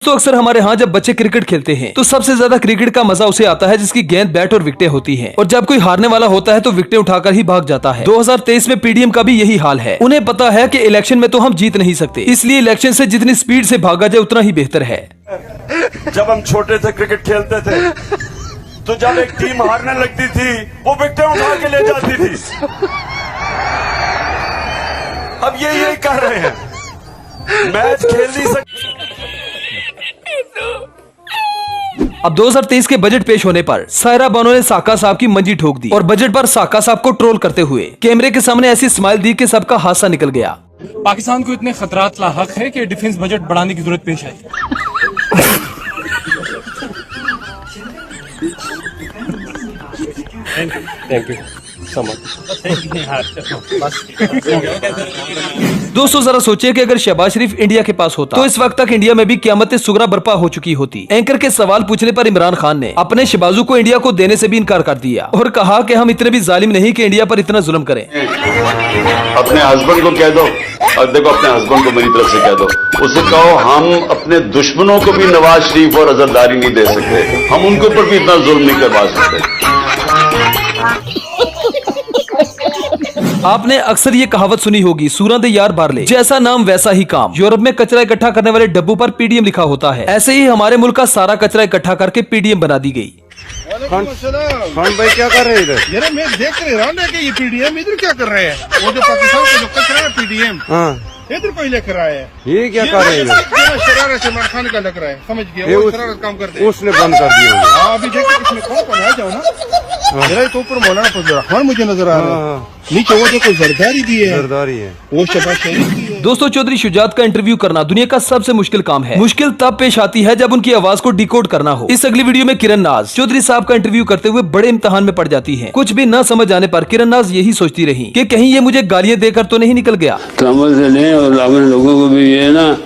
तो अक्सर हमारे यहाँ जब बच्चे क्रिकेट खेलते हैं तो सबसे ज्यादा क्रिकेट का मजा उसे आता है जिसकी गेंद, बैट और विकेटें होती हैं। और जब कोई हारने वाला होता है तो विकेटें उठाकर ही भाग जाता है। 2023 में पीडीएम का भी यही हाल है। उन्हें पता है कि इलेक्शन में तो हम जीत नहीं सकते, इसलिए इलेक्शन से जितनी स्पीड से भागा जाए उतना ही बेहतर है। जब हम छोटे थे क्रिकेट खेलते थे तो जब एक टीम हारने लगती थी वो विकेटें उठा के ले जाती थी। अब ये यही कर रहे हैं, मैच खेल नहीं सकते। अब 2023 के बजट पेश होने पर सायरा बानो ने साका साहब की मंजी ठोक दी और बजट पर साका साहब को ट्रोल करते हुए कैमरे के सामने ऐसी स्माइल दी कि सबका हादसा निकल गया। पाकिस्तान को इतने खतरात लाहक है कि डिफेंस बजट बढ़ाने की जरूरत पेश आई। Thank you so much. दोस्तों जरा सोचिए कि अगर शहबाज शरीफ इंडिया के पास होता तो इस वक्त तक इंडिया में भी क़यामत सुगरा बर्पा हो चुकी होती। एंकर के सवाल पूछने पर इमरान खान ने अपने शहबाजू को इंडिया को देने से भी इनकार कर दिया और कहा कि हम इतने भी जालिम नहीं कि इंडिया पर इतना जुल्म करें। अपने हस्बैंड को कह दो, और देखो अपने हस्बैंड को मेरी तरफ से कह दो, उसे कहो हम अपने दुश्मनों को भी नवाज शरीफ और अजहरदारी नहीं दे सकते, हम उनके ऊपर भी इतना जुल्म नहीं करवा सकते। आपने अक्सर ये कहावत सुनी होगी, सूरत यार बारले, जैसा नाम वैसा ही काम। यूरोप में कचरा इकट्ठा करने वाले डब्बों पर पीडीएम लिखा होता है। ऐसे ही हमारे मुल्क का सारा कचरा इकट्ठा करके पीडीएम बना दी गई। खान भाई क्या कर रहे हैं इधर? यार मैं देख रहा हूँ कि ये पीडीएम इधर क्या कर रहे हैं। वो जो पाकिस्तान का जो कचरा है पीडीएम, हाँ इधर कोई लेकर आया है। ये क्या कर रहे हैं इधर? शरारत इमरान खान का लग रहा है, समझ गया वो शरारत काम करते हैं। उसने बंद कर दिया। हाँ अभी देखो इसमें कौन कौन है, जाओ ना मेरा तो ऊपर मौलाना फजल खान मुझे नजर आ रहा है, नीचे वो जो कोई जरदारी भी है, जरदारी है, वो शहबाज शरीफ भी है। दोस्तों चौधरी शुजात का इंटरव्यू करना दुनिया का सबसे मुश्किल काम है। मुश्किल तब पेश आती है जब उनकी आवाज को डिकोड करना हो। इस अगली वीडियो में किरण नाज चौधरी साहब का इंटरव्यू करते हुए बड़े इम्तिहान में पड़ जाती है। कुछ भी न समझ आने पर किरण नाज यही सोचती रही कि कहीं ये मुझे गालियां देकर तो नहीं निकल गया। समझ से लें और अपने लोगों को भी ये ना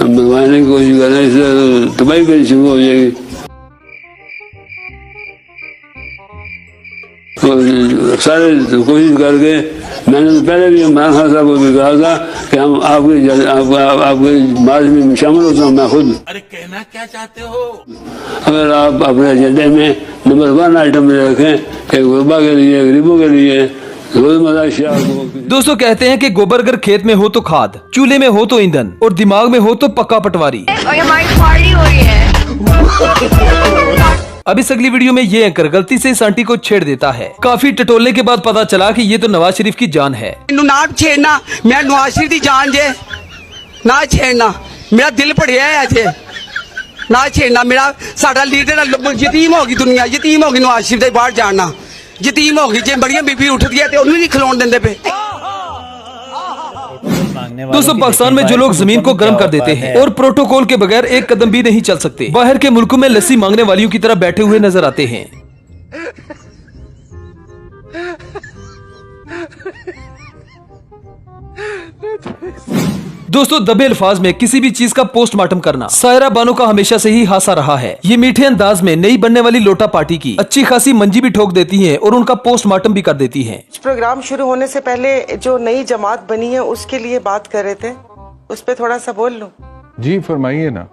मनवाने की कोशिश करें, इससे तबाही भी शुरू हो जाएगी। सारे कोशिश करके मैंने तो पहले भी इमरान खान साहब को भी कहा था कि हम आपके मार्च में शामिल होता हूँ। मैं खुद, अरे कहना क्या चाहते हो, अगर आप अपने एजेंडे में नंबर 1 आइटम रखें कि गुरबा के लिए, गरीबों के लिए दोस्तों कहते हैं कि गोबर अगर खेत में हो तो खाद, चूल्हे में हो तो ईंधन और दिमाग में हो तो पक्का पटवारी। और हमारी पार्टी हो रही है। अब इस अगली वीडियो में ये एंकर गलती से इस आंटी को छेड़ देता है। काफी टटोलने के बाद पता चला कि ये तो नवाज शरीफ की जान है। ना छेड़ना, मैं नवाज शरीफ की जान जे ना छेड़ना, मेरा दिल पड़िया है अजे ना छेड़ना। मेरा साडा लीडर यतीम होगी, दुनिया यतीम होगी, नवाज शरीफ के बाहर जाना यतीम होगी। जे बड़िया बीबी उठती है तो नहीं खिलौन देंदे पे। दोस्तों पाकिस्तान में जो लोग जमीन को गर्म कर देते हैं और प्रोटोकॉल के बगैर एक कदम भी नहीं चल सकते, बाहर के मुल्कों में लस्सी मांगने वालियों की तरह बैठे हुए नजर आते हैं। दोस्तों दबे अल्फाज में किसी भी चीज का पोस्टमार्टम करना सायरा बानो का हमेशा से ही हासा रहा है। ये मीठे अंदाज में नई बनने वाली लोटा पार्टी की अच्छी खासी मंजी भी ठोक देती हैं और उनका पोस्टमार्टम भी कर देती हैं। प्रोग्राम शुरू होने से पहले जो नई जमात बनी है उसके लिए बात कर रहे थे, उस पे थोड़ा सा बोल लूं? जी फरमाइए ना।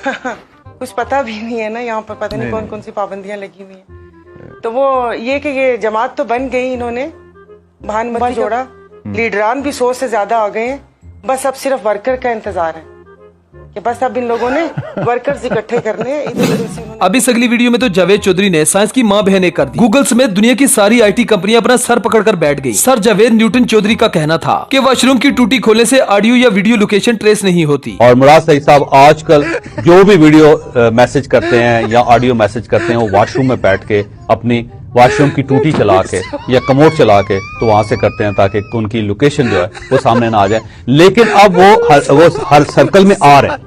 कुछ पता भी नहीं है ना, यहाँ पर पता नहीं कौन कौन सी पाबंदियां लगी हुई है। तो वो ये कि ये जमात तो बन गई, इन्होंने भानमती जोड़ा, लीडरान भी 100 से ज्यादा आ गए हैं। बस अब सिर्फ वर्कर का इंतजार है कि बस अब इन लोगों ने वर्कर्स इकट्ठे करने हैं इधर से। अब इस अगली वीडियो में तो जावेद चौधरी ने साइंस की मां बहने कर दी। गूगल समेत दुनिया की सारी आईटी कंपनियां अपना सर पकड़कर बैठ गई। सर जावेद न्यूटन चौधरी का कहना था कि वॉशरूम की टूटी खोलने से ऑडियो या वीडियो लोकेशन ट्रेस नहीं होती। और मुराद सईद साहब आजकल जो भी वीडियो मैसेज करते हैं या ऑडियो मैसेज करते हैं वो वॉशरूम में बैठ के अपनी वॉशरूम की टूटी चला के या कमोड चला के तो वहां से करते हैं ताकि उनकी लोकेशन जो है वो सामने ना आ जाए। लेकिन अब वो हर सर्कल में आ रहे हैं,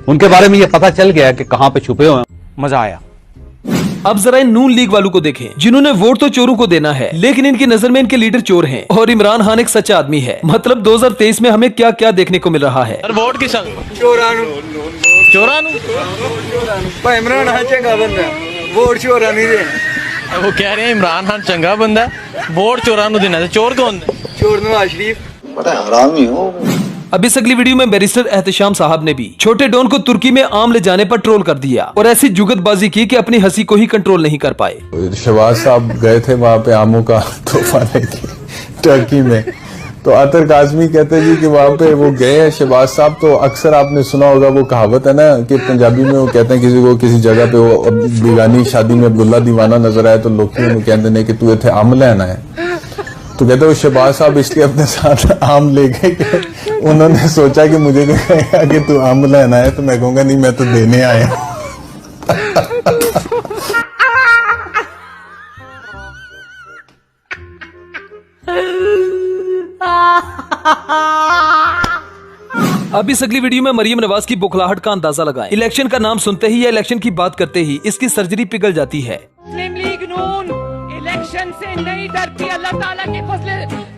उनके बारे में ये पता चल गया कि कहां पे छुपे हुए हैं। मजा आया। अब जरा इन नून लीग वालों को देखें, जिन्होंने वोट तो चोरों को देना है लेकिन इनकी नजर में इनके लीडर चोर हैं और इमरान खान एक सच्चा आदमी है। मतलब 2023 में हमें क्या क्या देखने को मिल रहा है। वोट किस इमरान खान चंगा बंदा, वोट चोरा नहीं दे। वो कह रहे हैं इमरान खान चंगा बंदा, वोट चोरा देना। चोर कौन? चोर नवाज शरीफ। बड़ा हरामी हो। अब इस अगली वीडियो में बैरिस्टर एहतशाम साहब ने भी छोटे डॉन को तुर्की में आम ले जाने पर ट्रोल कर दिया और ऐसी जुगतबाजी की कि अपनी हंसी को ही कंट्रोल नहीं कर पाए। शहबाज साहब गए थे वहाँ पे आमों का तोहफा लेके टर्की में, तो अतर काजमी कहते जी कि वहाँ पे वो गए हैं शहबाज साहब। तो अक्सर आपने सुना होगा वो कहावत है ना कि पंजाबी में वो कहते हैं किसी को किसी जगह पे वो बेगानी शादी में अब्दुल्ला दीवाना नजर आए तो लोग कहते हैं कि तू इतने आम लेना है। तो कहते वो शहबाज साहब इसलिए अपने साथ आम ले गए कि उन्होंने सोचा कि मुझे कहेगा कि तू आम लेना है तो मैं कहूंगा नहीं मैं तो देने आया। अब इस अगली वीडियो में मरियम नवाज की बौखलाहट का अंदाजा लगाएं। इलेक्शन का नाम सुनते ही या इलेक्शन की बात करते ही इसकी सर्जरी पिघल जाती है। मुस्लिम लीग नून इलेक्शन से नहीं डरती, अल्लाह ताला के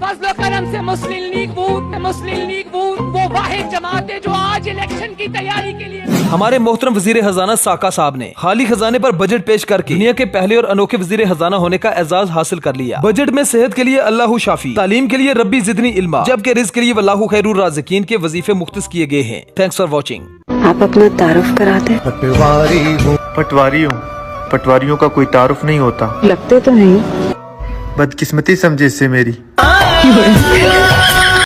फजलो करम से मुस्लिम लीग वो वाहिद जमात है जो आज इलेक्शन की तैयारी के लिए। हमारे मोहतरम वजीर खजाना साका साहब ने खाली खजाने पर बजट पेश करके दुनिया के पहले और अनोखे वजीर खजाना होने का एजाज हासिल कर लिया। बजट में सेहत के लिए अल्लाह शाफी, तालीम के लिए रब्बी जिदनी इल्मा, जबकि रिज़्क़ के लिए वल्लाहु खैरुर राज़िकीन के वजीफे मुख्तस किए गए हैं। Thanks for watching. आप अपना तारुफ कराते? पटवारी हूँ। पटवारियों का कोई तारुफ नहीं होता। लगते तो नहीं। बदकिस्मती समझे इससे मेरी।